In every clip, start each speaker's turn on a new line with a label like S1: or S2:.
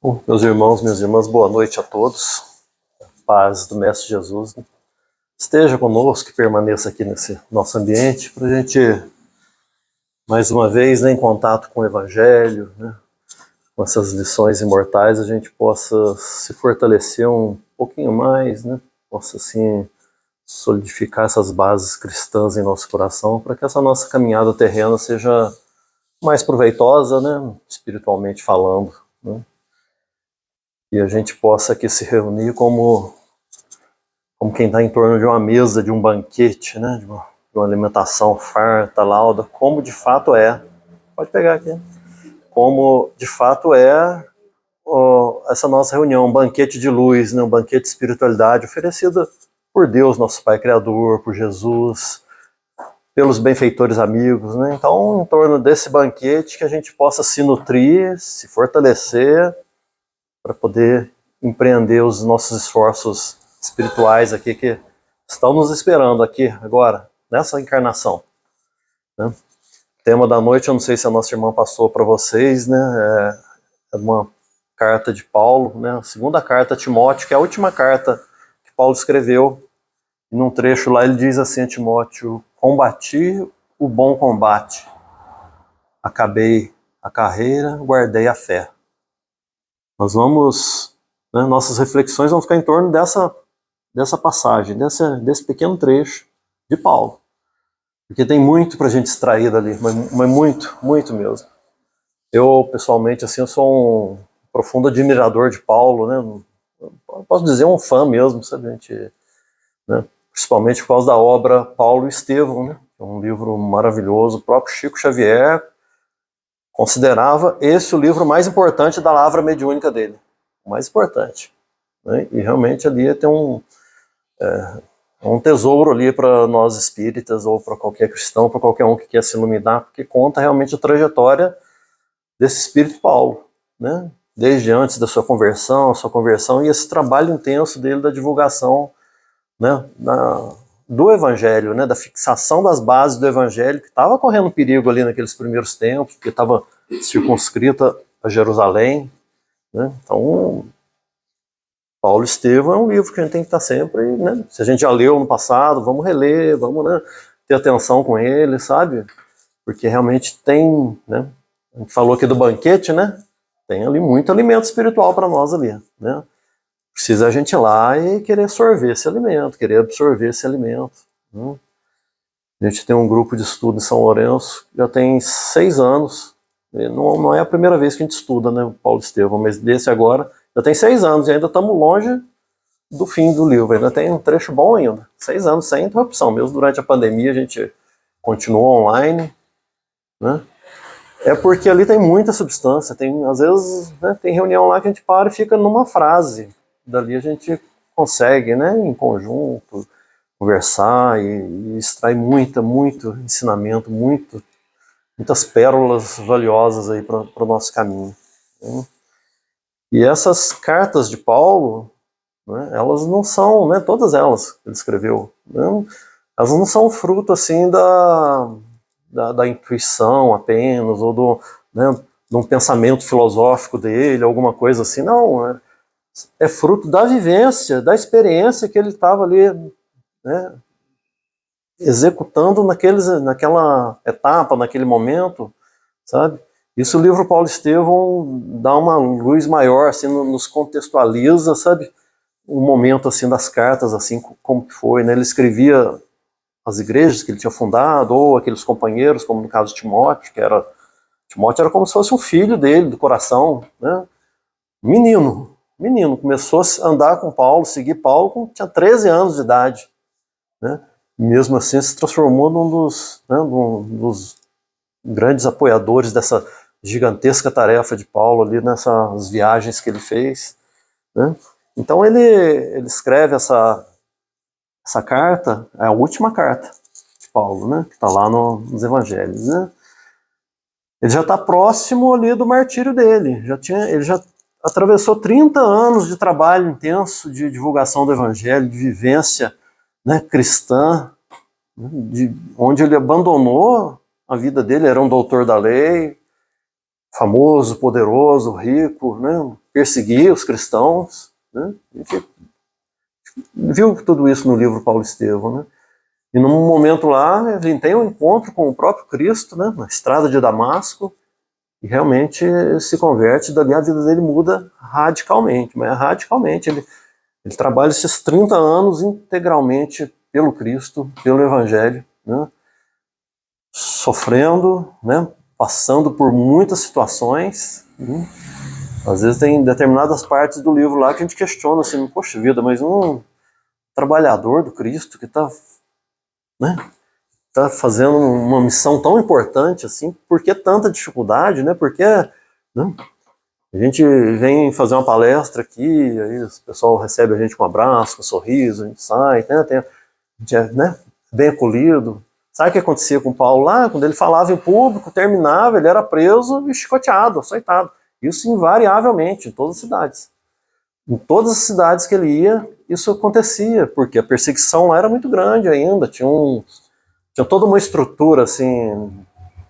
S1: Bom, meus irmãos, minhas irmãs, boa noite a todos. Paz do Mestre Jesus, né? Esteja conosco, que permaneça aqui nesse nosso ambiente, para a gente, mais uma vez, né, em contato com o Evangelho, né, com essas lições imortais, a gente possa se fortalecer um pouquinho mais, né, possa, assim, solidificar essas bases cristãs em nosso coração, para que essa nossa caminhada terrena seja mais proveitosa, né, espiritualmente falando, né, e a gente possa aqui se reunir como quem está em torno de uma mesa, de um banquete, né, de uma alimentação farta, lauda, como de fato é, pode pegar aqui, como de fato é essa nossa reunião, um banquete de luz, né, um banquete de espiritualidade oferecida por Deus, nosso Pai Criador, por Jesus, pelos benfeitores amigos, né? Então, em torno desse banquete, que a gente possa se nutrir, se fortalecer, para poder empreender os nossos esforços espirituais aqui, que estão nos esperando aqui agora, nessa encarnação, né? Tema da noite, eu não sei se a nossa irmã passou para vocês, né? É uma carta de Paulo, né? A segunda carta a Timóteo, que é a última carta que Paulo escreveu. E num trecho lá ele diz assim a Timóteo: combati o bom combate, acabei a carreira, guardei a fé. Nós vamos, né, nossas reflexões vão ficar em torno dessa passagem, desse pequeno trecho de Paulo. Porque tem muito para a gente extrair dali, mas muito, muito mesmo. Eu, pessoalmente, assim, eu sou um profundo admirador de Paulo, né? Eu posso dizer um fã mesmo, sabe? A gente, né? Principalmente por causa da obra Paulo e Estevão, né? Um livro maravilhoso. O próprio Chico Xavier considerava esse o livro mais importante da lavra mediúnica dele. O mais importante, né? E realmente ali tem um tesouro ali para nós espíritas, ou para qualquer cristão, para qualquer um que quer se iluminar, porque conta realmente a trajetória desse espírito Paulo, né? Desde antes da sua conversão, e esse trabalho intenso dele da divulgação, né, do Evangelho, né, da fixação das bases do Evangelho, que estava correndo perigo ali naqueles primeiros tempos, porque estava circunscrita a Jerusalém, né? Então, Paulo e Estevão é um livro que a gente tem que estar sempre, né? Se a gente já leu no passado, vamos reler, vamos, né, ter atenção com ele, sabe? Porque realmente tem, né? A gente falou aqui do banquete, né? Tem ali muito alimento espiritual para nós ali, né? Precisa a gente ir lá e querer sorver esse alimento, querer absorver esse alimento, né? A gente tem um grupo de estudo em São Lourenço, já tem 6 anos, não é a primeira vez que a gente estuda, né, Paulo e Estevão, mas desse agora já tem 6 anos e ainda estamos longe do fim do livro, ainda tem um trecho bom ainda, 6 anos sem interrupção, mesmo durante a pandemia a gente continuou online, né? É porque ali tem muita substância, tem, às vezes, né, tem reunião lá que a gente para e fica numa frase, dali a gente consegue, né, em conjunto, conversar e extrair muito ensinamento, muitas pérolas valiosas aí para o nosso caminho, né? E essas cartas de Paulo, né, elas não são, né, todas elas que ele escreveu, né, elas não são fruto assim da intuição apenas, ou né, de um pensamento filosófico dele, alguma coisa assim, não, é fruto da vivência, da experiência que ele estava ali, né, executando naquela etapa, naquele momento, sabe? Isso o livro Paulo Estevão dá uma luz maior, assim, nos contextualiza, sabe? O momento, assim, das cartas, assim, como que foi, né? Ele escrevia as igrejas que ele tinha fundado, ou aqueles companheiros, como no caso de Timóteo, Timóteo era como se fosse um filho dele, do coração, né? Menino, começou a andar com Paulo, seguir Paulo, quando tinha 13 anos de idade, né? Mesmo assim se transformou num dos grandes apoiadores dessa gigantesca tarefa de Paulo ali nessas viagens que ele fez, né? Então ele escreve essa carta, é a última carta de Paulo, né, que está lá nos Evangelhos, né? Ele já está próximo ali do martírio dele, ele já atravessou 30 anos de trabalho intenso de divulgação do Evangelho, de vivência, né, cristã, onde ele abandonou a vida dele, era um doutor da lei, famoso, poderoso, rico, né, perseguir os cristãos, né? A gente viu tudo isso no livro Paulo Estevão, né? E num momento lá, ele tem um encontro com o próprio Cristo, né? Na estrada de Damasco, e realmente se converte, dali a vida dele muda radicalmente, mas radicalmente. Ele trabalha esses 30 anos integralmente pelo Cristo, pelo Evangelho, né? Sofrendo, né? Passando por muitas situações, né? Às vezes tem determinadas partes do livro lá que a gente questiona assim, poxa vida, mas um trabalhador do Cristo que está, né, tá fazendo uma missão tão importante assim, por que tanta dificuldade, né? Porque, né, a gente vem fazer uma palestra aqui, aí o pessoal recebe a gente com um abraço, com um sorriso, a gente sai, né, a gente é, né, bem acolhido. Sabe o que acontecia com o Paulo lá? Quando ele falava em público, terminava, ele era preso e chicoteado, açoitado. Isso invariavelmente, em todas as cidades. Em todas as cidades que ele ia, isso acontecia, porque a perseguição lá era muito grande ainda, tinha toda uma estrutura assim,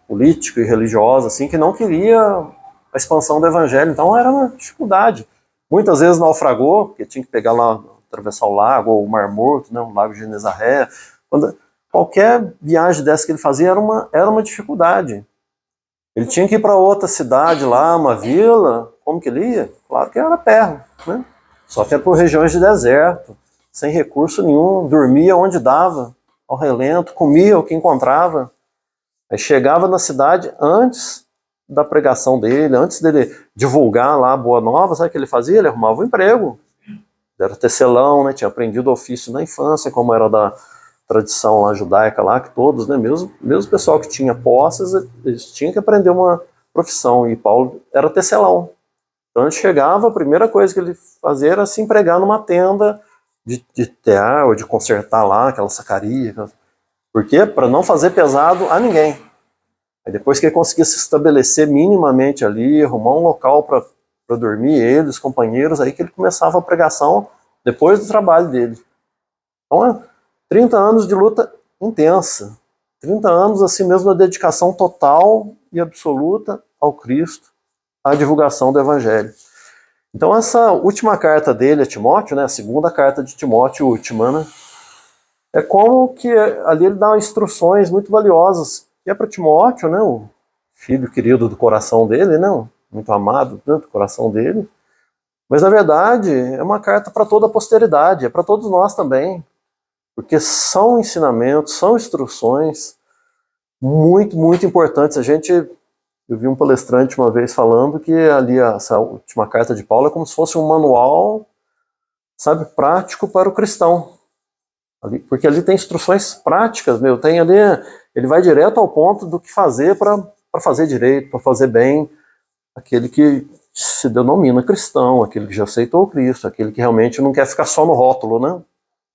S1: política e religiosa assim, que não queria a expansão do evangelho, então era uma dificuldade. Muitas vezes naufragou, porque tinha que pegar lá, atravessar o lago, ou o Mar Morto, né, o Lago de Genezaré. Qualquer viagem dessa que ele fazia era uma dificuldade. Ele tinha que ir para outra cidade lá, uma vila, como que ele ia? Claro que era perto, né? Só que era por regiões de deserto, sem recurso nenhum, dormia onde dava, ao relento, comia o que encontrava. Aí chegava na cidade antes da pregação dele, antes dele divulgar lá a Boa Nova, sabe o que ele fazia? Ele arrumava um emprego. Era tecelão, né? Tinha aprendido o ofício na infância, como era da tradição lá judaica lá, que todos, né, mesmo o pessoal que tinha posses, eles tinham que aprender uma profissão, e Paulo era tecelão. Então ele chegava, a primeira coisa que ele fazia era se empregar numa tenda de tear ou de consertar lá aquela sacaria. Por quê? Para não fazer pesado a ninguém. Aí depois que ele conseguia se estabelecer minimamente ali, arrumar um local para dormir, ele, os companheiros, aí que ele começava a pregação depois do trabalho dele. Então, 30 anos de luta intensa. 30 anos, assim mesmo, da dedicação total e absoluta ao Cristo, à divulgação do Evangelho. Então, essa última carta dele a Timóteo, né, a segunda carta de Timóteo, última, né, é como que ali ele dá instruções muito valiosas, que é para Timóteo, né, o filho querido do coração dele, né, muito amado, né, do coração dele. Mas, na verdade, é uma carta para toda a posteridade, é para todos nós também. Porque são ensinamentos, são instruções muito, muito importantes. Eu vi um palestrante uma vez falando que ali essa última carta de Paulo é como se fosse um manual, sabe, prático para o cristão. Porque ali tem instruções práticas, tem ali, ele vai direto ao ponto do que fazer para fazer direito, para fazer bem, aquele que se denomina cristão, aquele que já aceitou o Cristo, aquele que realmente não quer ficar só no rótulo, né?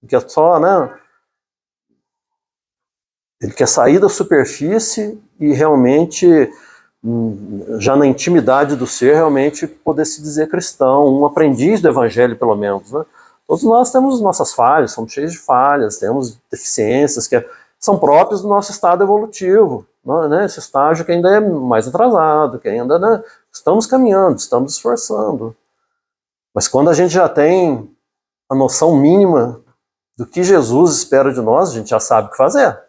S1: Que é só, né? Ele quer sair da superfície e realmente, já na intimidade do ser, realmente poder se dizer cristão, um aprendiz do evangelho, pelo menos, né? Todos nós temos nossas falhas, somos cheios de falhas, temos deficiências que são próprias do nosso estado evolutivo, né? Esse estágio que ainda é mais atrasado, que ainda, né, estamos caminhando, estamos esforçando. Mas quando a gente já tem a noção mínima do que Jesus espera de nós, a gente já sabe o que fazer.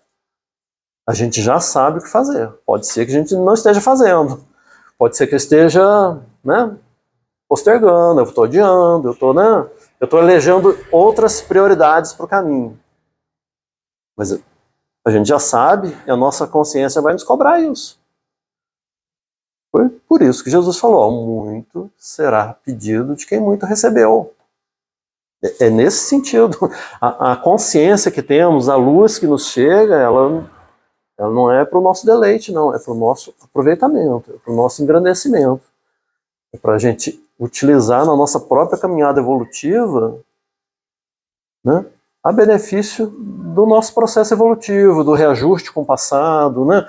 S1: A gente já sabe o que fazer. Pode ser que a gente não esteja fazendo. Pode ser que eu esteja, né, postergando, eu estou adiando, eu estou elegendo outras prioridades para o caminho. Mas a gente já sabe e a nossa consciência vai nos cobrar isso. Foi por isso que Jesus falou, muito será pedido de quem muito recebeu. É nesse sentido. A consciência que temos, a luz que nos chega, ela não é para o nosso deleite, não, é para o nosso aproveitamento, é para o nosso engrandecimento. É para a gente utilizar na nossa própria caminhada evolutiva, né, a benefício do nosso processo evolutivo, do reajuste com o passado, né,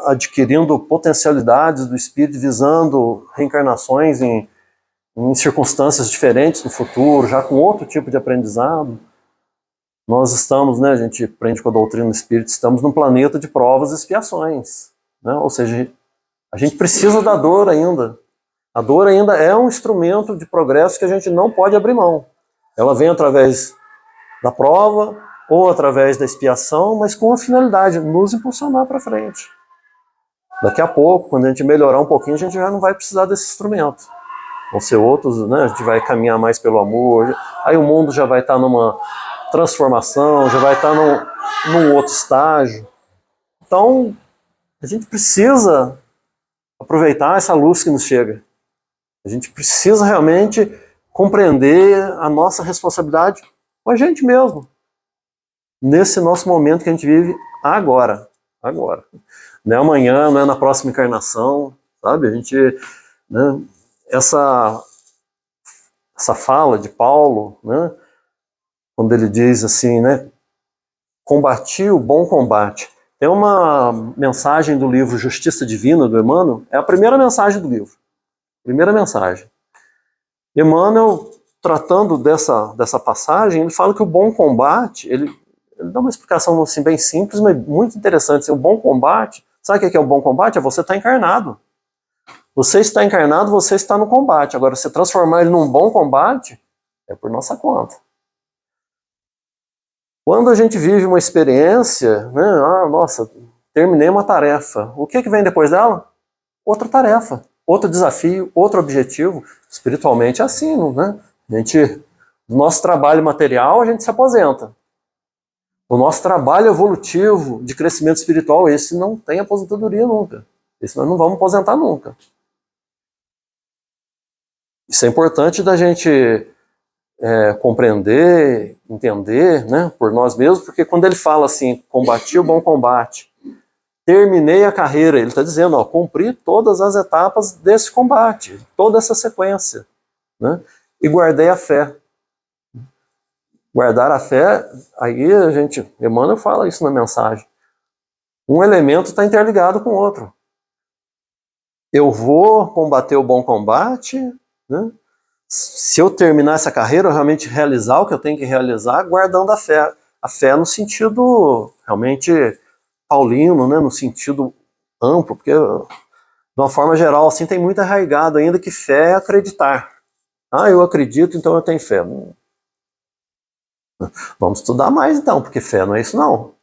S1: adquirindo potencialidades do espírito, visando reencarnações em circunstâncias diferentes no futuro, já com outro tipo de aprendizado. Nós estamos, né, a gente aprende com a doutrina do Espírito, estamos num planeta de provas e expiações, né? Ou seja, a gente precisa da dor ainda. A dor ainda é um instrumento de progresso que a gente não pode abrir mão. Ela vem através da prova ou através da expiação, mas com a finalidade de nos impulsionar para frente. Daqui a pouco, quando a gente melhorar um pouquinho, a gente já não vai precisar desse instrumento. Vão ser outros, né? A gente vai caminhar mais pelo amor, aí o mundo já vai estar numa transformação, já vai estar num outro estágio. Então, a gente precisa aproveitar essa luz que nos chega. A gente precisa realmente compreender a nossa responsabilidade com a gente mesmo, nesse nosso momento que a gente vive agora. Agora. Não é amanhã, não é na próxima encarnação, sabe? A gente, né, essa fala de Paulo, né, quando ele diz assim, né, combati o bom combate. Tem uma mensagem do livro Justiça Divina, do Emmanuel, é a primeira mensagem do livro. Primeira mensagem. Emmanuel, tratando dessa passagem, ele fala que o bom combate, ele dá uma explicação assim, bem simples, mas muito interessante. Assim, o bom combate, sabe o que é o bom combate? É você estar encarnado. Você está encarnado, você está no combate. Agora, você transformar ele num bom combate, é por nossa conta. Quando a gente vive uma experiência, né, nossa, terminei uma tarefa. O que vem depois dela? Outra tarefa, outro desafio, outro objetivo. Espiritualmente é assim, né? Do nosso trabalho material, a gente se aposenta. O nosso trabalho evolutivo de crescimento espiritual, esse não tem aposentadoria nunca. Esse nós não vamos aposentar nunca. Isso é importante da gente compreender, entender, né, por nós mesmos, porque quando ele fala assim, combati o bom combate, terminei a carreira, ele está dizendo, ó, cumpri todas as etapas desse combate, toda essa sequência, né, e guardei a fé. Guardar a fé, aí a gente, Emmanuel fala isso na mensagem, um elemento está interligado com o outro. Eu vou combater o bom combate, né, se eu terminar essa carreira, eu realmente realizar o que eu tenho que realizar, guardando a fé. A fé no sentido realmente paulino, né, no sentido amplo, porque de uma forma geral assim tem muito arraigado ainda que fé é acreditar. Eu acredito, então eu tenho fé. Vamos estudar mais então, porque fé não é isso não.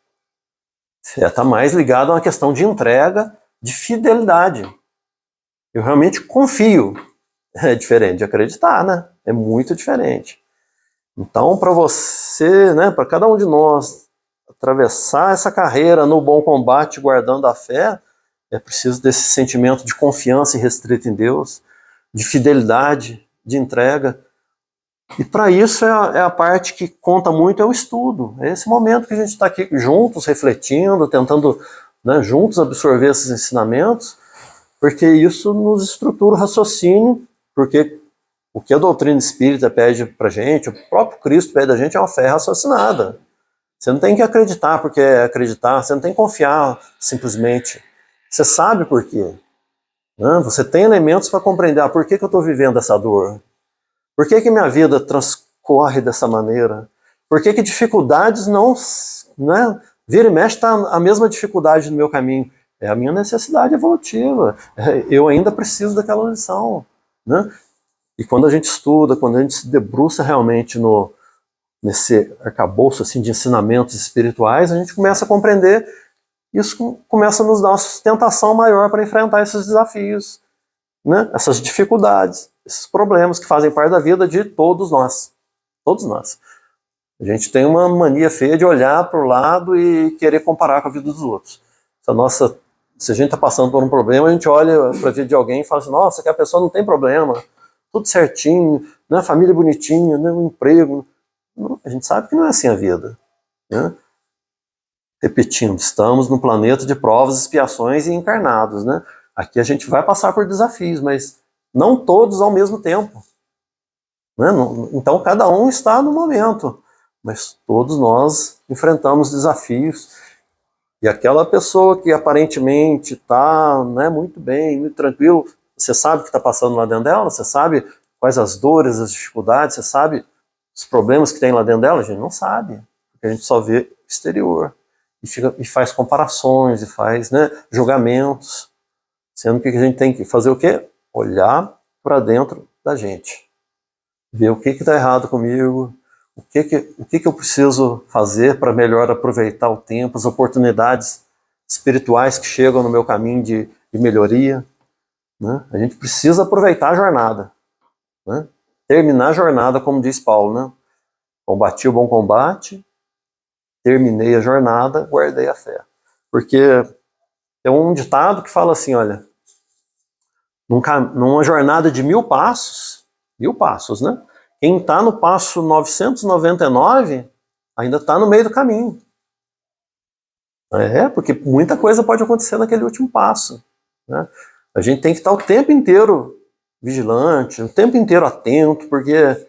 S1: Fé está mais ligado a uma questão de entrega, de fidelidade. Eu realmente confio. É diferente de acreditar, né? É muito diferente. Então, para você, né, para cada um de nós, atravessar essa carreira no bom combate, guardando a fé, é preciso desse sentimento de confiança irrestrita em Deus, de fidelidade, de entrega. E para isso é a parte que conta muito, é o estudo. É esse momento que a gente está aqui juntos, refletindo, tentando, né, juntos absorver esses ensinamentos, porque isso nos estrutura o raciocínio, porque o que a doutrina espírita pede pra gente, o próprio Cristo pede a gente é uma fé raciocinada. Você não tem que acreditar porque é acreditar, você não tem que confiar simplesmente. Você sabe por quê. Né? Você tem elementos para compreender por que eu estou vivendo essa dor. Por que minha vida transcorre dessa maneira? Por que dificuldades não... Né? Vira e mexe está a mesma dificuldade no meu caminho. É a minha necessidade evolutiva. Eu ainda preciso daquela lição. Né? E quando a gente estuda, quando a gente se debruça realmente nesse arcabouço assim, de ensinamentos espirituais, a gente começa a compreender, isso começa a nos dar uma sustentação maior para enfrentar esses desafios, né? Essas dificuldades, esses problemas que fazem parte da vida de todos nós. Todos nós. A gente tem uma mania feia de olhar para o lado e querer comparar com a vida dos outros. Se a gente está passando por um problema, a gente olha para a vida de alguém e fala assim, nossa, que a pessoa não tem problema, tudo certinho, né? Família bonitinha, né? Um emprego. Não, a gente sabe que não é assim a vida. Né? Repetindo, estamos no planeta de provas, expiações e encarnados. Né? Aqui a gente vai passar por desafios, mas não todos ao mesmo tempo. Né? Então cada um está no momento, mas todos nós enfrentamos desafios. E aquela pessoa que aparentemente está, né, muito bem, muito tranquilo, você sabe o que está passando lá dentro dela? Você sabe quais as dores, as dificuldades? Você sabe os problemas que tem lá dentro dela? A gente não sabe, porque a gente só vê o exterior. E faz comparações, e faz, né, julgamentos. Sendo que a gente tem que fazer o quê? Olhar para dentro da gente. Ver o que está errado comigo, o que eu preciso fazer para melhor aproveitar o tempo, as oportunidades espirituais que chegam no meu caminho de melhoria. Né? A gente precisa aproveitar a jornada. Né? Terminar a jornada, como diz Paulo. Né? Combati o bom combate, terminei a jornada, guardei a fé. Porque tem um ditado que fala assim, olha, numa jornada de 1000 passos, né? Quem está no passo 999 ainda está no meio do caminho. Porque muita coisa pode acontecer naquele último passo. Né? A gente tem que estar o tempo inteiro vigilante, o tempo inteiro atento, porque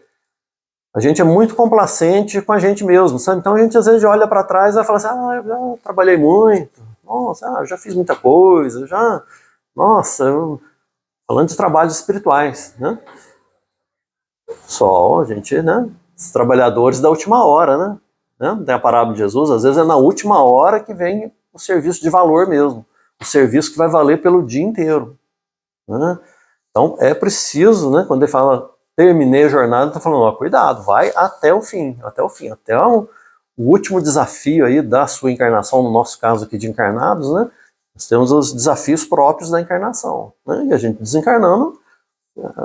S1: a gente é muito complacente com a gente mesmo, sabe? Então a gente às vezes olha para trás e fala assim, eu já trabalhei muito, nossa, eu já fiz muita coisa, falando de trabalhos espirituais, né? Só, gente, né? Os trabalhadores da última hora, né? Tem a parábola de Jesus, às vezes é na última hora que vem o serviço de valor mesmo, o serviço que vai valer pelo dia inteiro, né? Então é preciso, né? Quando ele fala terminei a jornada, está falando, cuidado, vai até o fim, até o último desafio aí da sua encarnação, no nosso caso aqui de encarnados, né? Nós temos os desafios próprios da encarnação, né? E a gente desencarnando,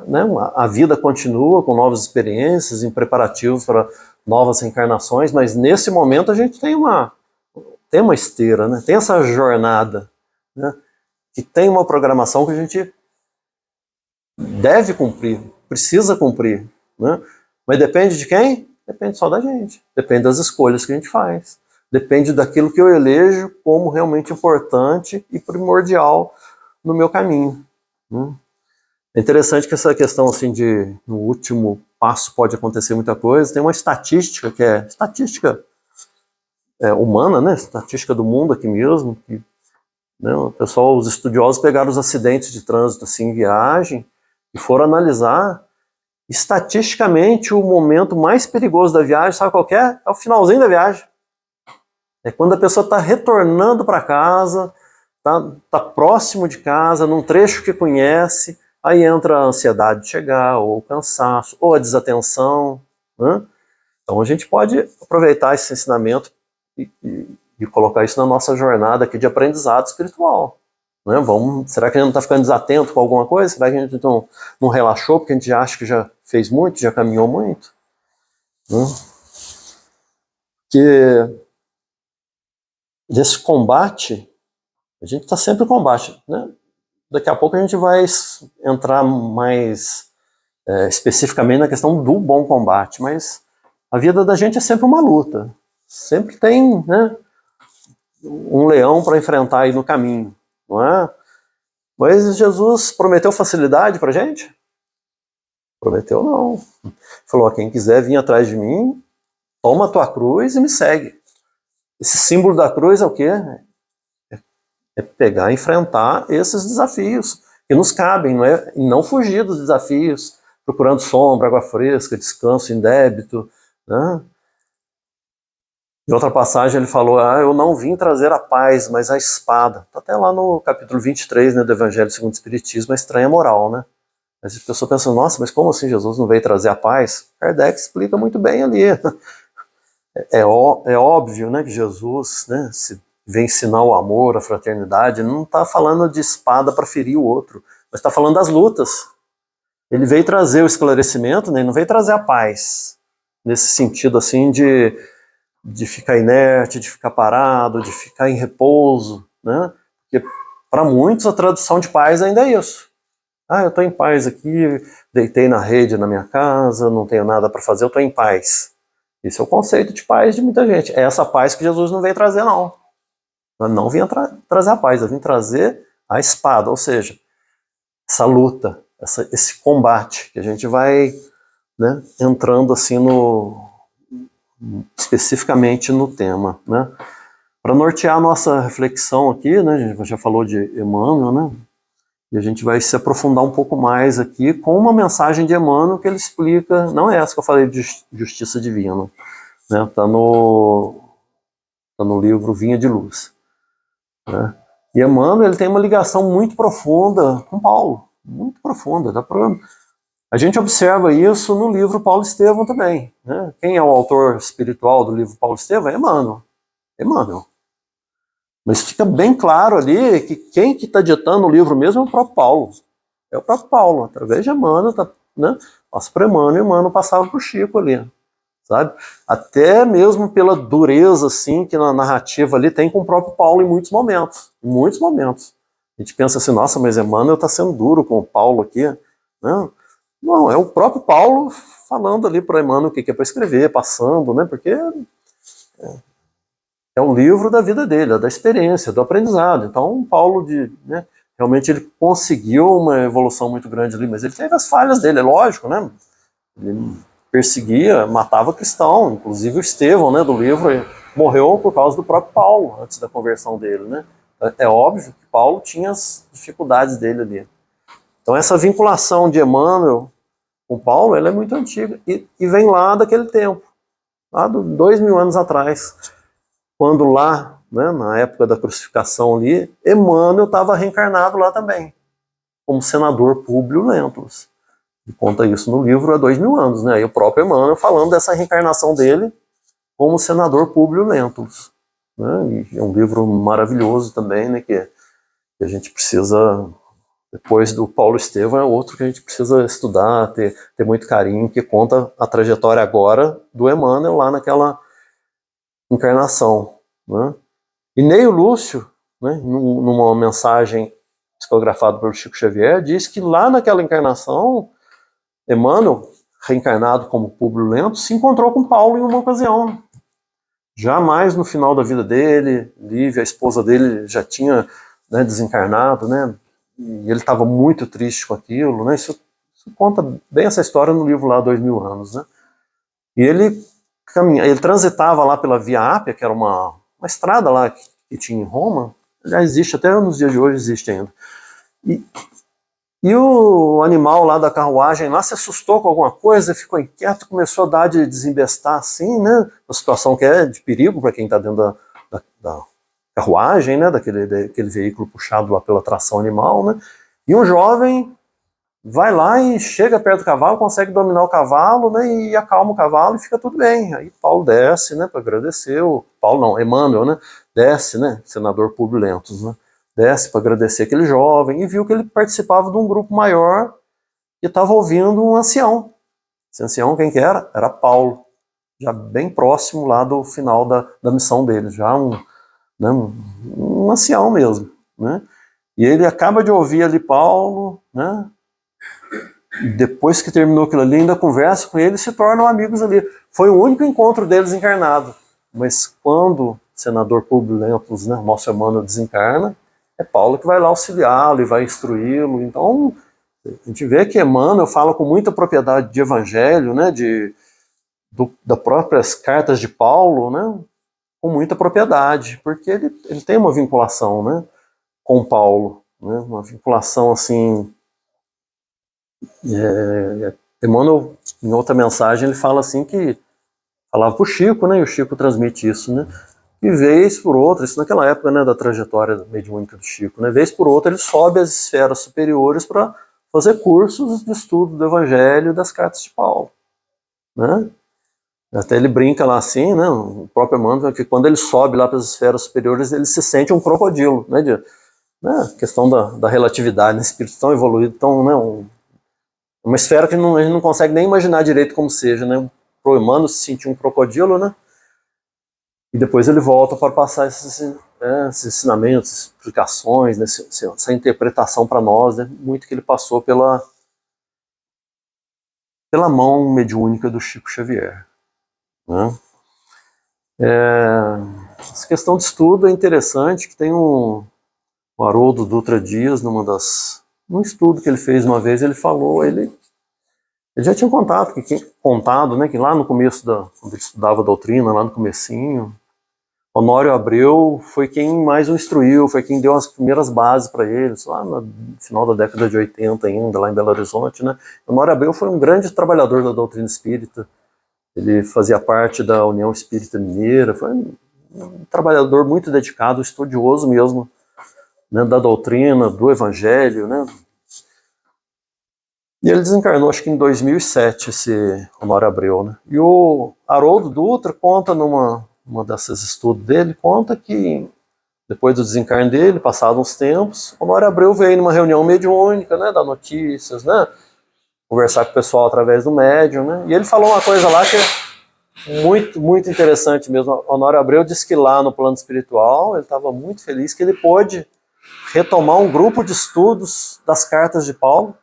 S1: né? A vida continua com novas experiências, em preparativos para novas reencarnações, mas nesse momento a gente tem uma esteira, né? Tem essa jornada, né? Que tem uma programação que a gente deve cumprir, precisa cumprir, né? Mas depende de quem? Depende só da gente, depende das escolhas que a gente faz, depende daquilo que eu elejo como realmente importante e primordial no meu caminho, né? É interessante que essa questão assim de no último passo pode acontecer muita coisa, tem uma estatística que é estatística humana, né? Estatística do mundo aqui mesmo, que, né, o pessoal, os estudiosos pegaram os acidentes de trânsito assim, em viagem e foram analisar estatisticamente o momento mais perigoso da viagem, sabe qual que é? É o finalzinho da viagem. É quando a pessoa está retornando para casa, tá próximo de casa, num trecho que conhece, aí entra a ansiedade de chegar, ou o cansaço, ou a desatenção, né? Então a gente pode aproveitar esse ensinamento e colocar isso na nossa jornada aqui de aprendizado espiritual. Né? Será que a gente não está ficando desatento com alguma coisa? Será que a gente não relaxou porque a gente acha que já fez muito, já caminhou muito? Né? Porque desse combate, a gente está sempre em combate. Né? Daqui a pouco a gente vai entrar mais especificamente na questão do bom combate, mas a vida da gente é sempre uma luta. Sempre tem, né, um leão para enfrentar aí no caminho, não é? Mas Jesus prometeu facilidade para a gente? Prometeu não. Falou, quem quiser vir atrás de mim, toma a tua cruz e me segue. Esse símbolo da cruz é o quê? É pegar e enfrentar esses desafios que nos cabem, não é? E não fugir dos desafios, procurando sombra, água fresca, descanso em débito, né? Em outra passagem ele falou, eu não vim trazer a paz, mas a espada. Está até lá no capítulo 23, né, do Evangelho segundo o Espiritismo, a estranha moral, né? Mas a pessoa pensa, nossa, mas como assim Jesus não veio trazer a paz? Kardec explica muito bem ali. É óbvio, né, que Jesus, né, vem ensinar o amor, a fraternidade, não está falando de espada para ferir o outro, mas está falando das lutas. Ele veio trazer o esclarecimento, né, ele não veio trazer a paz, nesse sentido assim de ficar inerte, de ficar parado, de ficar em repouso, né? Porque para muitos a tradução de paz ainda é isso. Eu estou em paz aqui, deitei na rede na minha casa, não tenho nada para fazer, eu estou em paz. Esse é o conceito de paz de muita gente. É essa paz que Jesus não veio trazer, não. Eu não vim trazer a paz, eu vim trazer a espada, ou seja, essa luta, esse combate, que a gente vai, né, entrando assim especificamente no tema, né? Para nortear a nossa reflexão aqui, né, a gente já falou de Emmanuel, né? E a gente vai se aprofundar um pouco mais aqui com uma mensagem de Emmanuel que ele explica, não é essa que eu falei de justiça divina, né? Tá no livro Vinha de Luz, né? E Emmanuel ele tem uma ligação muito profunda com Paulo, muito profunda. A gente observa isso no livro Paulo Estevão também, né? Quem é o autor espiritual do livro Paulo Estevão? É Emmanuel. Emmanuel. Mas fica bem claro ali que quem que está ditando o livro mesmo é o próprio Paulo. É o próprio Paulo, através de Emmanuel, né? Passa para Emmanuel e Emmanuel passava para o Chico ali, sabe? Até mesmo pela dureza, assim, que na narrativa ali tem com o próprio Paulo em muitos momentos. Em muitos momentos. A gente pensa assim, nossa, mas Emmanuel está sendo duro com o Paulo aqui, né? Não, é o próprio Paulo falando ali para Emmanuel o que é para escrever, passando, né? Porque é o livro da vida dele, da experiência, do aprendizado. Então, Paulo, né, realmente ele conseguiu uma evolução muito grande ali, mas ele teve as falhas dele, é lógico, né? Ele perseguia, matava cristão, inclusive o Estevão, né, do livro, morreu por causa do próprio Paulo, antes da conversão dele, né? É óbvio que Paulo tinha as dificuldades dele ali. Então, essa vinculação de Emmanuel com Paulo, ela é muito antiga, e vem lá daquele tempo, lá de 2000 anos atrás, quando lá, né, na época da crucificação ali, Emmanuel estava reencarnado lá também, como senador Públio Lentulus. Ele conta isso no livro há 2000 anos, né? E o próprio Emmanuel falando dessa reencarnação dele como senador Públio Lentulus. Né? E é um livro maravilhoso também, né? Que a gente precisa, depois do Paulo Estevão, é outro que a gente precisa estudar, ter muito carinho, que conta a trajetória agora do Emmanuel lá naquela encarnação. Né? E Neio Lúcio, né, numa mensagem psicografada pelo Chico Xavier, diz que lá naquela encarnação, Emmanuel, reencarnado como Públio Lentulus, se encontrou com Paulo em uma ocasião. Jamais no final da vida dele, Lívia, a esposa dele, já tinha, né, desencarnado, né, e ele estava muito triste com aquilo, né, isso conta bem essa história no livro lá, 2000 anos, né, e ele transitava lá pela Via Ápia, que era uma estrada lá que tinha em Roma, já existe, até nos dias de hoje existe ainda, e o animal lá da carruagem lá se assustou com alguma coisa, ficou inquieto, começou a dar de desembestar assim, né? Uma situação que é de perigo para quem está dentro da carruagem, né? Daquele veículo puxado lá pela tração animal, né? E um jovem vai lá e chega perto do cavalo, consegue dominar o cavalo, né? E acalma o cavalo e fica tudo bem. Aí Paulo desce, né? Para agradecer. Paulo não, Emmanuel, né? Desce, né? Senador Públio Lentulus, né? Desce para agradecer aquele jovem e viu que ele participava de um grupo maior e estava ouvindo um ancião. Esse ancião, quem que era? Era Paulo, já bem próximo lá do final da missão dele, já né, um ancião mesmo, né? E ele acaba de ouvir ali Paulo, né? Depois que terminou aquilo ali, ainda conversa com ele e se tornam amigos ali. Foi o único encontro deles encarnado. Mas quando o senador Públio Lentulus, né, nosso Emmanuel, desencarna, é Paulo que vai lá auxiliá-lo e vai instruí-lo. Então, a gente vê que Emmanuel fala com muita propriedade de evangelho, né, das próprias cartas de Paulo, né, com muita propriedade, porque ele tem uma vinculação, né, com Paulo, né, uma vinculação assim. Emmanuel, em outra mensagem, ele fala assim que falava para o Chico, né, e o Chico transmite isso, né, e vez por outra, isso naquela época, né, da trajetória mediúnica do Chico, né, vez por outra ele sobe às esferas superiores para fazer cursos de estudo do Evangelho e das cartas de Paulo, né. Até ele brinca lá assim, né, o próprio Emmanuel, que quando ele sobe lá para as esferas superiores, ele se sente um crocodilo, né, né, questão da relatividade, né, espírito tão evoluído, tão, né, uma esfera que a gente não consegue nem imaginar direito como seja, né, pro Emmanuel se sentir um crocodilo, né, e depois ele volta para passar esses ensinamentos, explicações, né, essa interpretação para nós, né, muito que ele passou pela mão mediúnica do Chico Xavier. Né. Essa questão de estudo é interessante, que tem o Haroldo Dutra Dias, num estudo que ele fez uma vez, ele falou, ele já tinha contado, né, que lá no começo, quando ele estudava a doutrina, lá no comecinho, Honório Abreu foi quem mais o instruiu, foi quem deu as primeiras bases para ele, lá no final da década de 80 ainda, lá em Belo Horizonte, né. Honório Abreu foi um grande trabalhador da doutrina espírita, ele fazia parte da União Espírita Mineira, foi um trabalhador muito dedicado, estudioso mesmo, né, da doutrina, do evangelho, né. E ele desencarnou, acho que em 2007, esse Honório Abreu, né? E o Haroldo Dutra conta uma desses estudos dele, conta que depois do desencarne dele, passados uns tempos, Honório Abreu veio numa reunião mediúnica, né, dar notícias, né, conversar com o pessoal através do médium, né, e ele falou uma coisa lá que é muito, muito interessante mesmo. Honório Abreu disse que lá no plano espiritual ele estava muito feliz que ele pôde retomar um grupo de estudos das cartas de Paulo,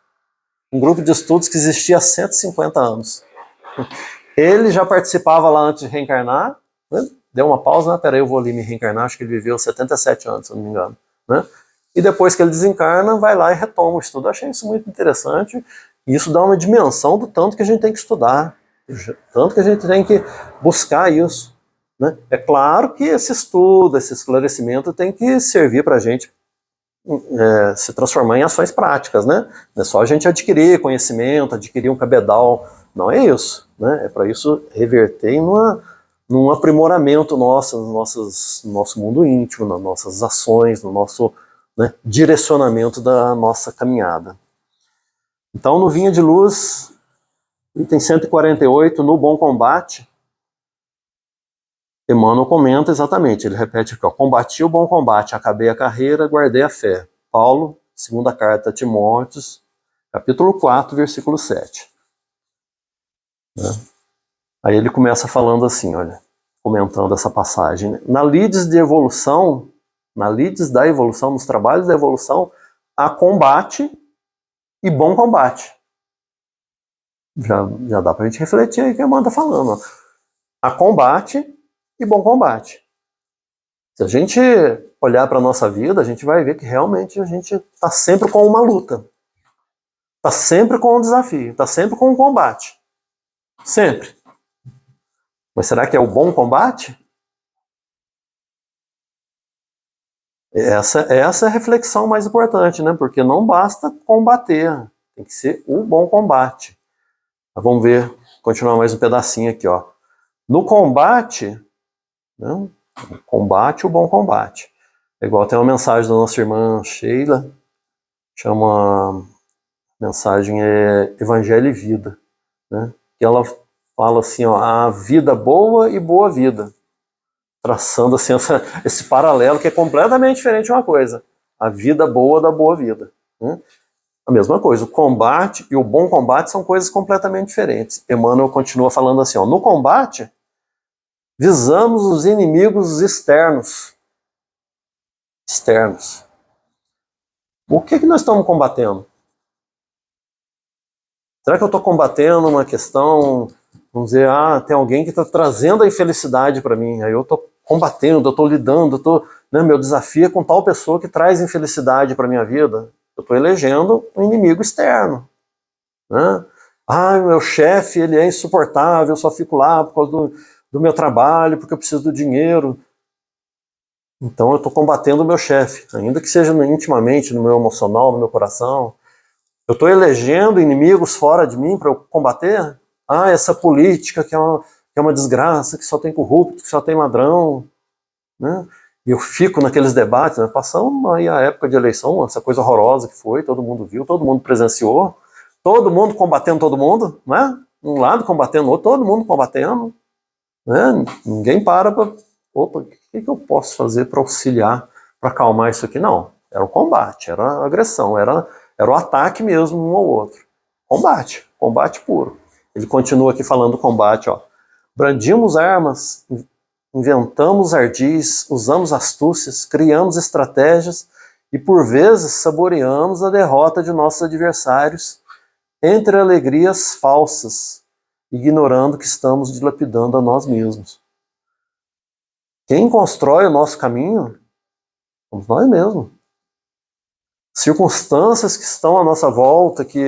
S1: um grupo de estudos que existia há 150 anos. Ele já participava lá antes de reencarnar, né? Deu uma pausa, né? Peraí, eu vou ali me reencarnar, acho que ele viveu 77 anos, se eu não me engano, né? E depois que ele desencarna, vai lá e retoma o estudo. Eu achei isso muito interessante, e isso dá uma dimensão do tanto que a gente tem que estudar, tanto que a gente tem que buscar isso, né? É claro que esse estudo, esse esclarecimento tem que servir para a gente se transformar em ações práticas, né? Não é só a gente adquirir conhecimento, adquirir um cabedal, não é isso, né? É para isso reverter em num aprimoramento nosso, no nosso mundo íntimo, nas nossas ações, no nosso, né, direcionamento da nossa caminhada. Então, no Vinha de Luz, item 148, no Bom Combate, Emmanuel comenta exatamente, ele repete aqui, ó, combati o bom combate, acabei a carreira, guardei a fé. Paulo, segunda carta a Timóteo, capítulo 4, versículo 7. Né? Aí ele começa falando assim, olha, comentando essa passagem. Né? Na lides de evolução, na lides da evolução, nos trabalhos da evolução, há combate e bom combate. Já dá pra gente refletir aí o que a Amanda está falando. Ó. Há combate e bom combate. Se a gente olhar para a nossa vida, a gente vai ver que realmente a gente está sempre com uma luta. Está sempre com um desafio, está sempre com um combate. Sempre. Mas será que é o bom combate? Essa é a reflexão mais importante, né? Porque não basta combater, tem que ser o bom combate. Mas vamos ver, continuar mais um pedacinho aqui, ó. No combate, né? O combate, o bom combate. É igual tem uma mensagem da nossa irmã Sheila, chama mensagem é Evangelho e Vida, né? Que ela fala assim, ó, a vida boa e boa vida, traçando assim esse paralelo que é completamente diferente de uma coisa, a vida boa da boa vida, né? A mesma coisa, o combate e o bom combate são coisas completamente diferentes. Emmanuel continua falando assim, ó, no combate visamos os inimigos externos. O que nós estamos combatendo? Será que eu estou combatendo uma questão, vamos dizer, tem alguém que está trazendo a infelicidade para mim, aí eu estou combatendo, eu estou lidando, né, meu desafio é com tal pessoa que traz infelicidade para minha vida. Eu estou elegendo um inimigo externo. Né? Meu chefe, ele é insuportável, eu só fico lá por causa do meu trabalho, porque eu preciso do dinheiro. Então eu estou combatendo o meu chefe, ainda que seja intimamente, no meu emocional, no meu coração. Eu estou elegendo inimigos fora de mim para eu combater? Essa política que é uma desgraça, que só tem corrupto, que só tem ladrão. Né? E eu fico naqueles debates, né? Passamos aí a época de eleição, essa coisa horrorosa que foi, todo mundo viu, todo mundo presenciou, todo mundo combatendo todo mundo, né? Um lado combatendo o outro, todo mundo combatendo. Né? Ninguém para opa, o que eu posso fazer para auxiliar, para acalmar isso aqui? Não, era o combate, era a agressão, era o ataque mesmo um ao outro. Combate puro. Ele continua aqui falando do combate, ó. Brandimos armas, inventamos ardis, usamos astúcias, criamos estratégias e por vezes saboreamos a derrota de nossos adversários entre alegrias falsas, ignorando que estamos dilapidando a nós mesmos. Quem constrói o nosso caminho somos nós mesmos. Circunstâncias que estão à nossa volta, que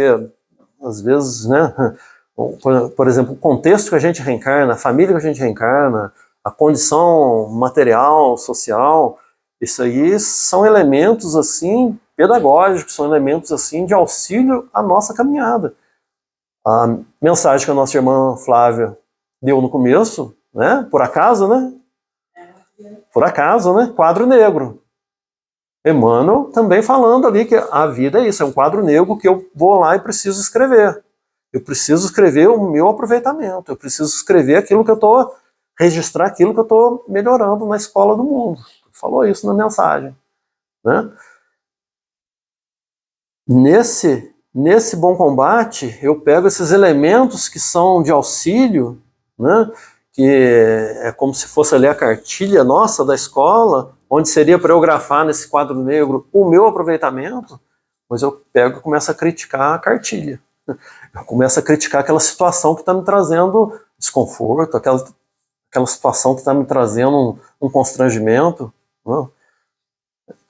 S1: às vezes, né, por exemplo, o contexto que a gente reencarna, a família que a gente reencarna, a condição material, social, isso aí são elementos assim pedagógicos, são elementos assim de auxílio à nossa caminhada. A mensagem que a nossa irmã Flávia deu no começo, né, por acaso, né? Por acaso, né? Quadro negro. Emmanuel também falando ali que a vida é isso, é um quadro negro que eu vou lá e preciso escrever. Eu preciso escrever o meu aproveitamento, eu preciso escrever aquilo que eu estou, registrar aquilo que eu estou melhorando na escola do mundo. Falou isso na mensagem. Né? Nesse bom combate, eu pego esses elementos que são de auxílio, né? Que é como se fosse ali a cartilha nossa da escola, onde seria para eu grafar nesse quadro negro o meu aproveitamento, mas eu pego e começo a criticar a cartilha. Eu começo a criticar aquela situação que está me trazendo desconforto, aquela situação que está me trazendo um constrangimento. Né?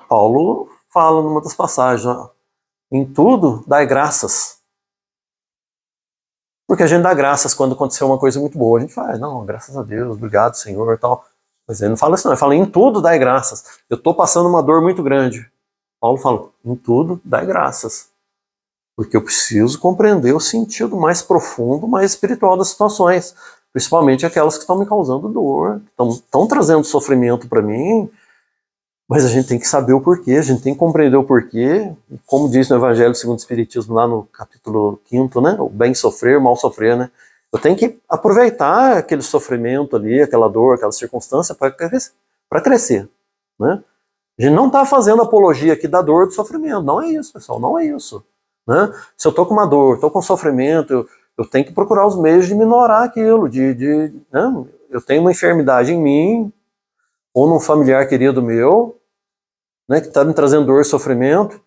S1: Paulo fala numa das passagens, né? Em tudo, dai graças. Porque a gente dá graças quando aconteceu uma coisa muito boa. A gente faz, não, graças a Deus, obrigado, Senhor, tal. Mas ele não fala isso, não. Ele fala, em tudo, dai graças. Eu estou passando uma dor muito grande. Paulo fala, em tudo, dai graças. Porque eu preciso compreender o sentido mais profundo, mais espiritual das situações. Principalmente aquelas que estão me causando dor, estão trazendo sofrimento para mim. Mas a gente tem que saber o porquê, a gente tem que compreender o porquê, como diz no Evangelho segundo o Espiritismo, lá no capítulo 5, né? O bem sofrer, o mal sofrer, né? Eu tenho que aproveitar aquele sofrimento ali, aquela dor, aquela circunstância para crescer, né? A gente não está fazendo apologia aqui da dor do sofrimento, não é isso, pessoal, não é isso. Né? Se eu estou com uma dor, estou com sofrimento, eu tenho que procurar os meios de minorar aquilo, né? Eu tenho uma enfermidade em mim, ou num familiar querido meu, né, que está me trazendo dor e sofrimento,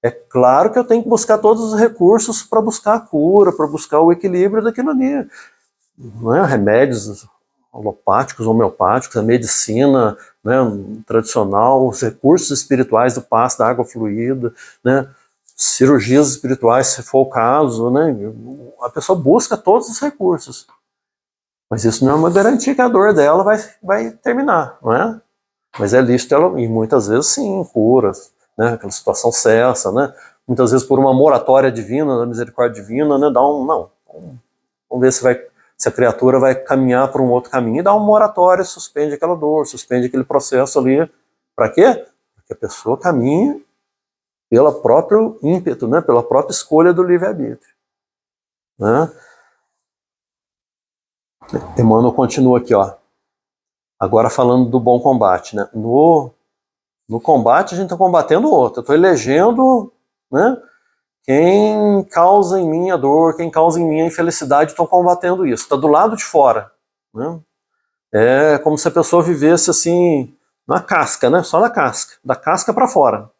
S1: é claro que eu tenho que buscar todos os recursos para buscar a cura, para buscar o equilíbrio daquilo ali. Não é? Remédios alopáticos, homeopáticos, a medicina, né, tradicional, os recursos espirituais do passe, da água fluida, né, cirurgias espirituais, se for o caso, né, a pessoa busca todos os recursos. Mas isso não é uma garantia que a dor dela vai terminar, não é? Mas é lícito ela, e muitas vezes sim, cura, né, aquela situação cessa, né, muitas vezes por uma moratória divina, da misericórdia divina, né, vamos ver se a criatura vai caminhar por um outro caminho, e dá uma moratória, suspende aquela dor, suspende aquele processo ali, para quê? Para que a pessoa caminhe pelo próprio ímpeto, né, pela própria escolha do livre-arbítrio. Né? Emmanuel continua aqui, ó, agora falando do bom combate, né, no combate a gente está combatendo o outro. Eu estou elegendo, né, quem causa em mim a dor, quem causa em mim a infelicidade, estou combatendo isso. Está do lado de fora. Né? É como se a pessoa vivesse assim, na casca, né? Só na casca. Da casca para fora.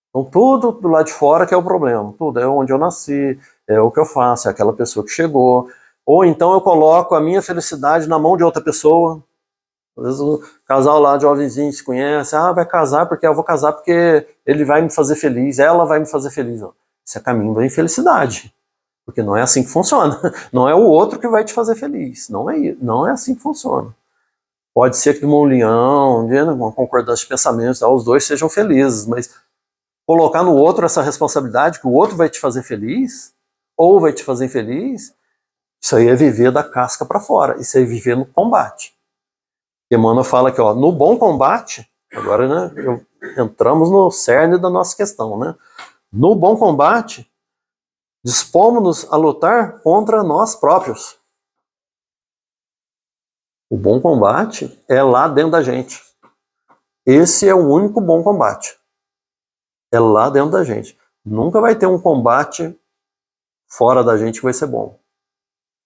S1: Então tudo do lado de fora que é o problema. Tudo é onde eu nasci, é o que eu faço, é aquela pessoa que chegou. Ou então eu coloco a minha felicidade na mão de outra pessoa. Às vezes o casal lá, jovenzinho, se conhece, vai casar porque eu vou casar porque ele vai me fazer feliz, ela vai me fazer feliz. Não. Isso é caminho da infelicidade, porque não é assim que funciona. Não é o outro que vai te fazer feliz, não é assim que funciona. Pode ser que uma união, uma concordância de pensamentos, os dois sejam felizes, mas colocar no outro essa responsabilidade que o outro vai te fazer feliz, ou vai te fazer infeliz, isso aí é viver da casca para fora, isso aí é viver no combate. Emmanuel fala que, ó, no bom combate, agora, né, entramos no cerne da nossa questão, né? No bom combate, dispomos-nos a lutar contra nós próprios. O bom combate é lá dentro da gente. Esse é o único bom combate. É lá dentro da gente. Nunca vai ter um combate fora da gente que vai ser bom.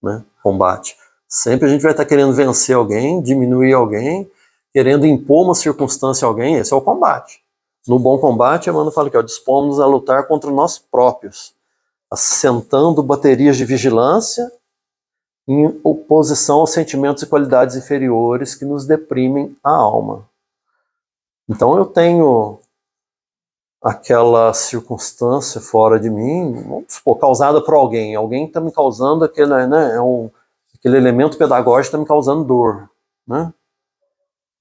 S1: Né? Combate. Sempre a gente vai estar querendo vencer alguém, diminuir alguém, querendo impor uma circunstância a alguém, esse é o combate. No bom combate, Emmanuel fala que dispomos a lutar contra nós próprios, assentando baterias de vigilância em oposição aos sentimentos e qualidades inferiores que nos deprimem a alma. Então eu tenho aquela circunstância fora de mim, vamos supor, causada por alguém está me causando aquele, né, aquele elemento pedagógico está me causando dor. Né?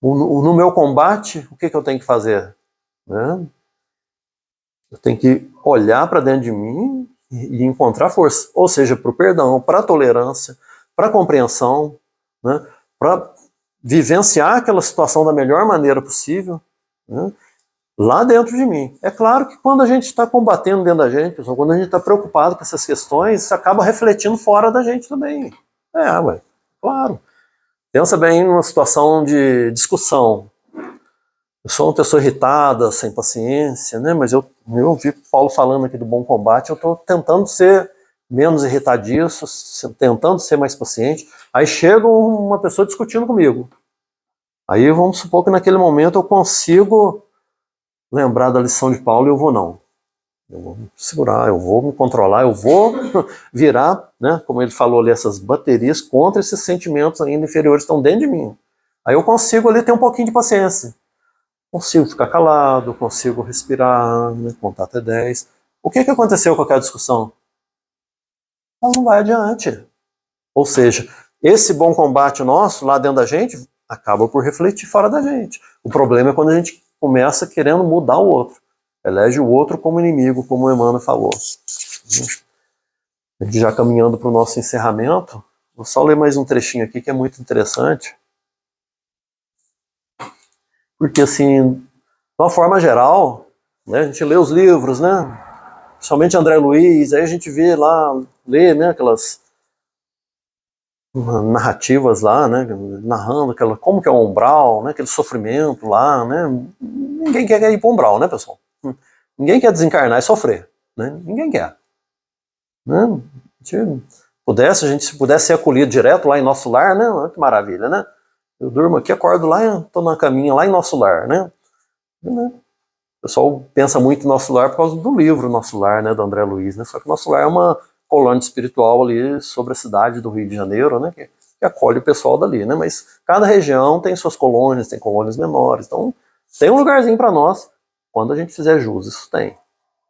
S1: No meu combate, o que eu tenho que fazer? Né? Eu tenho que olhar para dentro de mim e encontrar força, ou seja, para o perdão, para a tolerância, para a compreensão, né? Para vivenciar aquela situação da melhor maneira possível, né? lá dentro de mim. É claro que quando a gente está combatendo dentro da gente, pessoal, quando a gente está preocupado com essas questões, isso acaba refletindo fora da gente também. Ué, claro. Pensa bem numa situação de discussão. Eu sou uma pessoa irritada, sem paciência, né? Mas eu ouvi Paulo falando aqui do bom combate, eu estou tentando ser menos irritadiço, tentando ser mais paciente. Aí chega uma pessoa discutindo comigo. Aí vamos supor que naquele momento eu consigo lembrar da lição de Paulo e eu vou não. Eu vou me segurar, eu vou me controlar, eu vou virar, né, como ele falou ali, essas baterias contra esses sentimentos ainda inferiores que estão dentro de mim. Aí eu consigo ali ter um pouquinho de paciência. Consigo ficar calado, consigo respirar, né, contar até 10. O que aconteceu com aquela discussão? Ela não vai adiante. Ou seja, esse bom combate nosso lá dentro da gente acaba por refletir fora da gente. O problema é quando a gente começa querendo mudar o outro. Elege o outro como inimigo, como o Emmanuel falou. A gente já caminhando para o nosso encerramento, vou só ler mais um trechinho aqui que é muito interessante. Porque, assim, de uma forma geral, né, a gente lê os livros, né? Principalmente André Luiz, aí a gente vê lá, lê, né, aquelas narrativas lá, né, narrando aquela, como que é o umbral, né, aquele sofrimento lá, né? Ninguém quer ir para o umbral, né, pessoal? Ninguém quer desencarnar e sofrer, né? Ninguém quer. Né? Se a gente pudesse ser acolhido direto lá em nosso lar, né? Que maravilha, né? Eu durmo aqui, acordo lá, estou na caminha lá em nosso lar, né? O pessoal pensa muito em nosso lar por causa do livro Nosso Lar, né, do André Luiz, né? Só que Nosso Lar é uma colônia espiritual ali sobre a cidade do Rio de Janeiro, né? Que acolhe o pessoal dali, né? Mas cada região tem suas colônias, tem colônias menores, então tem um lugarzinho para nós quando a gente fizer jus, isso tem,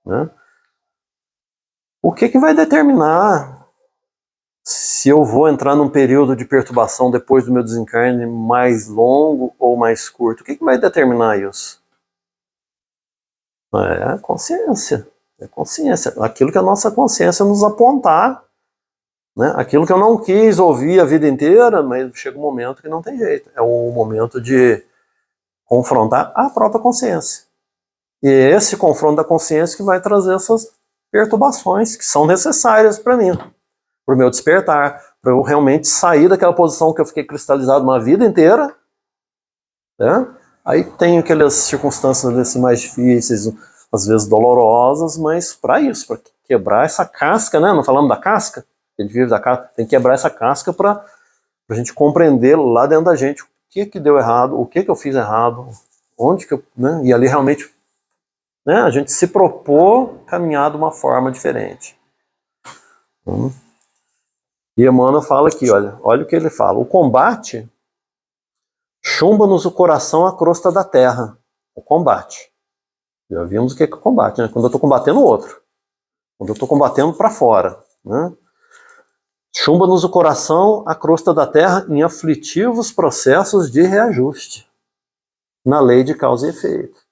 S1: né? O que vai determinar se eu vou entrar num período de perturbação depois do meu desencarne mais longo ou mais curto? O que vai determinar isso? É a consciência. É a consciência. Aquilo que a nossa consciência nos apontar, né? Aquilo que eu não quis ouvir a vida inteira, mas chega um momento que não tem jeito. É o momento de confrontar a própria consciência. E é esse confronto da consciência que vai trazer essas perturbações que são necessárias para mim, para o meu despertar, para eu realmente sair daquela posição que eu fiquei cristalizado uma vida inteira, né? Aí tem aquelas circunstâncias assim, mais difíceis, às vezes dolorosas, mas para isso, para quebrar essa casca, né? Não falamos da casca? A gente vive da casca, tem que quebrar essa casca para a gente compreender lá dentro da gente o que deu errado, o que eu fiz errado, onde que eu, né? E ali realmente, né, a gente se propor caminhar de uma forma diferente. E Emmanuel fala aqui, olha o que ele fala. O combate chumba-nos o coração à crosta da terra. O combate. Já vimos o que é o combate, né? Quando eu estou combatendo o outro. Quando eu estou combatendo para fora. Né? Chumba-nos o coração à crosta da terra em aflitivos processos de reajuste. Na lei de causa e efeito.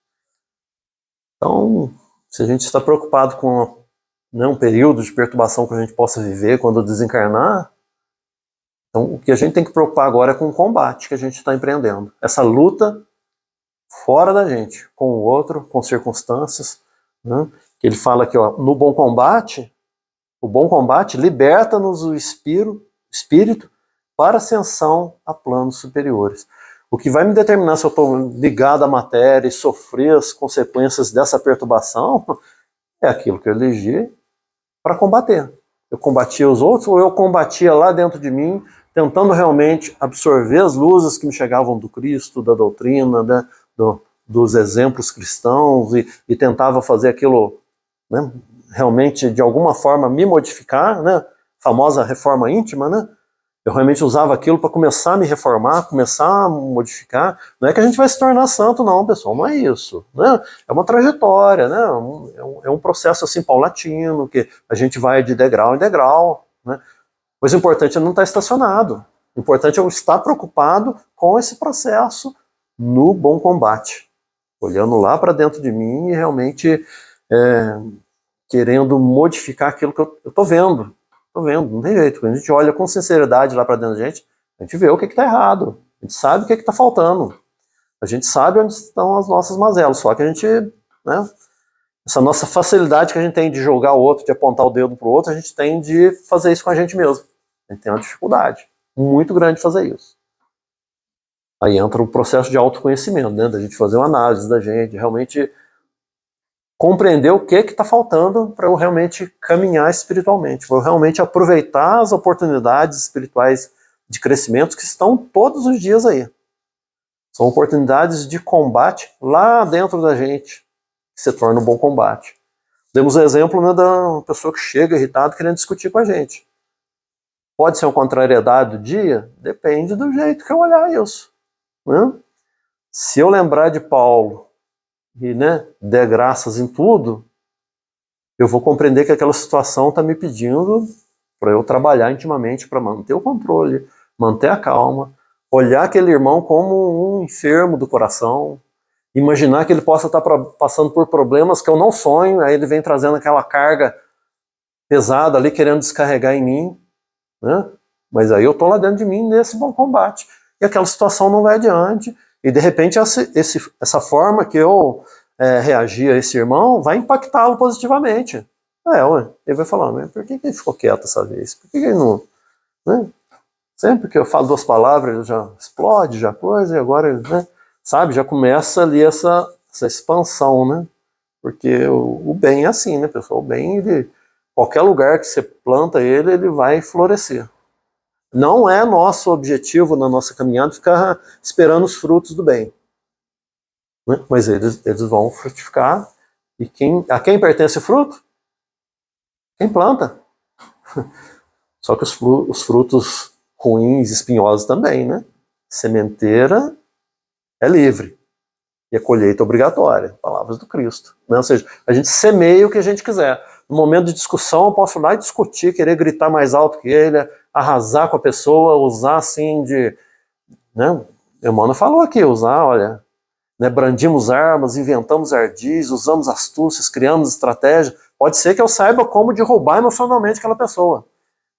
S1: Então, se a gente está preocupado com, né, um período de perturbação que a gente possa viver quando desencarnar, então o que a gente tem que preocupar agora é com o combate que a gente está empreendendo. Essa luta fora da gente, com o outro, com circunstâncias. Né? Ele fala aqui, no bom combate, o bom combate liberta-nos o espírito para ascensão a planos superiores. O que vai me determinar se eu estou ligado à matéria e sofrer as consequências dessa perturbação é aquilo que eu elegi para combater. Eu combatia os outros ou eu combatia lá dentro de mim, tentando realmente absorver as luzes que me chegavam do Cristo, da doutrina, né, dos exemplos cristãos e tentava fazer aquilo, né, realmente de alguma forma me modificar, né, famosa reforma íntima, né? Eu realmente usava aquilo para começar a me reformar, começar a modificar. Não é que a gente vai se tornar santo, não, pessoal, não é isso. Né? É uma trajetória, né? É um processo assim paulatino, que a gente vai de degrau em degrau. Né? Mas o importante é não estar estacionado. O importante é eu estar preocupado com esse processo no bom combate. Olhando lá para dentro de mim e realmente querendo modificar aquilo que eu estou vendo. Tô vendo, não tem jeito. Quando a gente olha com sinceridade lá para dentro da gente, a gente vê o que está errado. A gente sabe o que está faltando. A gente sabe onde estão as nossas mazelas, só que a gente, né, essa nossa facilidade que a gente tem de julgar o outro, de apontar o dedo pro outro, a gente tem de fazer isso com a gente mesmo. A gente tem uma dificuldade muito grande de fazer isso. Aí entra o processo de autoconhecimento, né, da gente fazer uma análise da gente, realmente compreender o que está faltando para eu realmente caminhar espiritualmente, para eu realmente aproveitar as oportunidades espirituais de crescimento que estão todos os dias aí. São oportunidades de combate lá dentro da gente, que se torna um bom combate. Demos o exemplo, né, da pessoa que chega irritada querendo discutir com a gente. Pode ser uma contrariedade do dia? Depende do jeito que eu olhar isso. Né? Se eu lembrar de Paulo e, né, der graças em tudo, eu vou compreender que aquela situação está me pedindo para eu trabalhar intimamente para manter o controle, manter a calma, olhar aquele irmão como um enfermo do coração, imaginar que ele possa estar passando por problemas que eu não sonho, aí ele vem trazendo aquela carga pesada ali, querendo descarregar em mim, né? Mas aí eu estou lá dentro de mim nesse bom combate, e aquela situação não vai adiante, e de repente essa forma que eu reagir a esse irmão vai impactá-lo positivamente. Ele vai falar, mas por que ele ficou quieto essa vez? Por que ele não... Né? Sempre que eu falo duas palavras, ele já explode, já coisa, e agora ele, né, sabe, já começa ali essa expansão, né? Porque o bem é assim, né, pessoal? O bem, ele, qualquer lugar que você planta ele, ele vai florescer. Não é nosso objetivo na nossa caminhada ficar esperando os frutos do bem. Né? Mas eles vão frutificar. E a quem pertence o fruto? Quem planta. Só que os frutos ruins, espinhosos também, né? Sementeira é livre. E a colheita é obrigatória. Palavras do Cristo. Né? Ou seja, a gente semeia o que a gente quiser. No momento de discussão, eu posso ir lá e discutir, querer gritar mais alto que ele, arrasar com a pessoa, usar assim de... Né? Emmanuel falou aqui, usar, olha... Né, brandimos armas, inventamos ardis, usamos astúcias, criamos estratégia. Pode ser que eu saiba como derrubar emocionalmente aquela pessoa.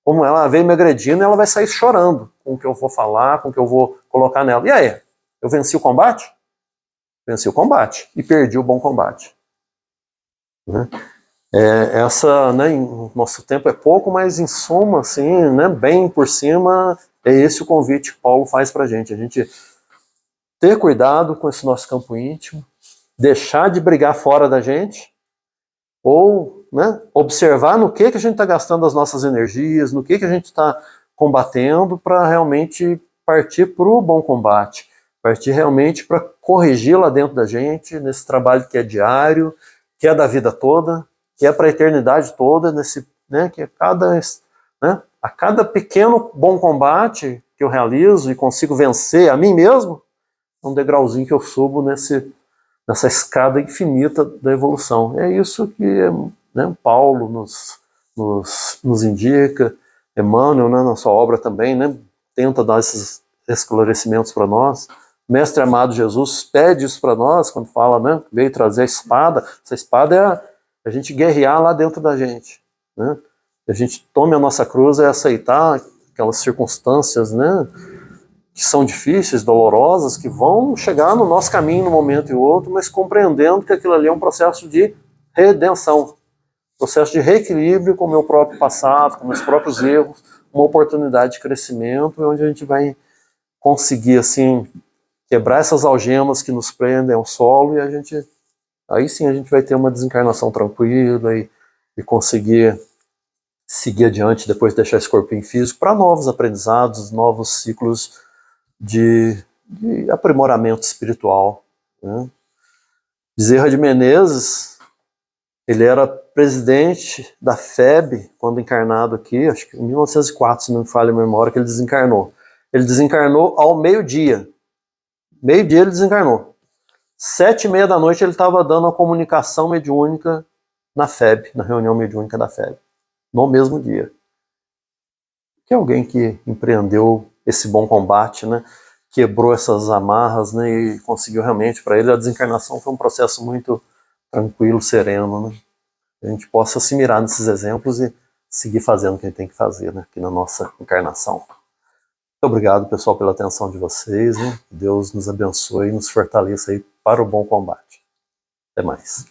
S1: Como ela veio me agredindo, ela vai sair chorando com o que eu vou falar, com o que eu vou colocar nela. E aí? Eu venci o combate? Venci o combate e perdi o bom combate. Né? Nosso tempo é pouco, mas em suma, assim, né, bem por cima, é esse o convite que Paulo faz pra gente. A gente ter cuidado com esse nosso campo íntimo, deixar de brigar fora da gente, ou, né, observar no que a gente está gastando as nossas energias, no que a gente está combatendo, para realmente partir para o bom combate, partir realmente para corrigir lá dentro da gente, nesse trabalho que é diário, que é da vida toda, que é para a eternidade toda, nesse, né, que a cada pequeno bom combate que eu realizo e consigo vencer a mim mesmo, um degrauzinho que eu subo nessa escada infinita da evolução. É isso que, né, Paulo nos indica, Emmanuel, né, na sua obra também, né, tenta dar esses esclarecimentos para nós. Mestre amado Jesus pede isso para nós, quando fala, né, veio trazer a espada. Essa espada é a gente guerrear lá dentro da gente. Né? A gente tome a nossa cruz e aceitar aquelas circunstâncias, né, que são difíceis, dolorosas, que vão chegar no nosso caminho num momento e outro, mas compreendendo que aquilo ali é um processo de redenção, processo de reequilíbrio com o meu próprio passado, com meus próprios erros, uma oportunidade de crescimento, onde a gente vai conseguir, assim, quebrar essas algemas que nos prendem ao solo, e aí sim a gente vai ter uma desencarnação tranquila e conseguir seguir adiante depois de deixar esse corpinho físico para novos aprendizados, novos ciclos de aprimoramento espiritual. Né? Bezerra de Menezes, ele era presidente da FEB, quando encarnado aqui, acho que em 1904, se não me falha a memória, que ele desencarnou. Ele desencarnou ao meio-dia. Meio-dia ele desencarnou. 7h30 da noite ele estava dando a comunicação mediúnica na FEB, na reunião mediúnica da FEB, no mesmo dia. Que é alguém que empreendeu esse bom combate, né? Quebrou essas amarras, né, e conseguiu realmente, para ele, a desencarnação foi um processo muito tranquilo, sereno, né? A gente possa se mirar nesses exemplos e seguir fazendo o que a gente tem que fazer, né, aqui na nossa encarnação. obrigado, pessoal, pela atenção de vocês. Hein? Que Deus nos abençoe e nos fortaleça aí para o bom combate. Até mais.